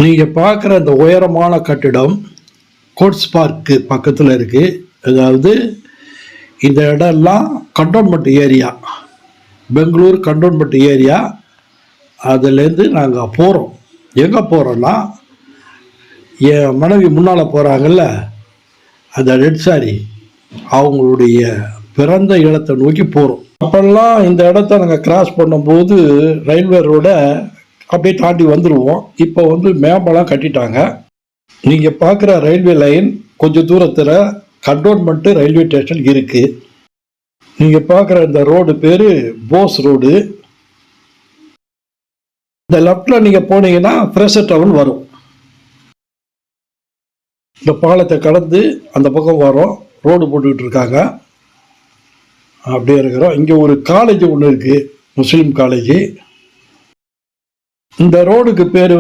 நீங்கள் பார்க்குற இந்த உயரமான கட்டிடம் கோட்ஸ் பார்க்கு பக்கத்தில் இருக்குது. அதாவது இந்த இடம்லாம் cantonment area, Bangalore cantonment area. அதுலேருந்து நாங்கள் போகிறோம். எங்கே போகிறோன்னா, என் மனைவி முன்னால் போகிறாங்கல்ல, அந்த ரெட் சாரி, அவங்களுடைய பிறந்த இடத்தை நோக்கி போகிறோம். அப்போல்லாம் இந்த இடத்த நாங்கள் கிராஸ் பண்ணும்போது ரயில்வே ரோடை அப்படியே தாண்டி வந்துடுவோம். இப்போ மேம்பலம் கட்டிட்டாங்க. நீங்கள் பார்க்குற ரயில்வே லைன் கொஞ்சம் தூரத்தில் கண்டோன்மெண்ட்டு ரயில்வே ஸ்டேஷன் இருக்குது. நீங்கள் பார்க்குற இந்த ரோடு பேர் போஸ் ரோடு. இந்த லெஃப்டில் நீங்கள் போனீங்கன்னா ஃப்ரெஷர் டவுன் வரும். இந்த பாலத்தை கடந்து அந்த பக்கம் வரோம். ரோடு போட்டுக்கிட்டு இருக்காங்க. அப்படியே இருக்கிறோம். இங்கே ஒரு காலேஜ் ஒன்று இருக்குது, முஸ்லீம் காலேஜ். இந்த ரோடுக்கு பேர்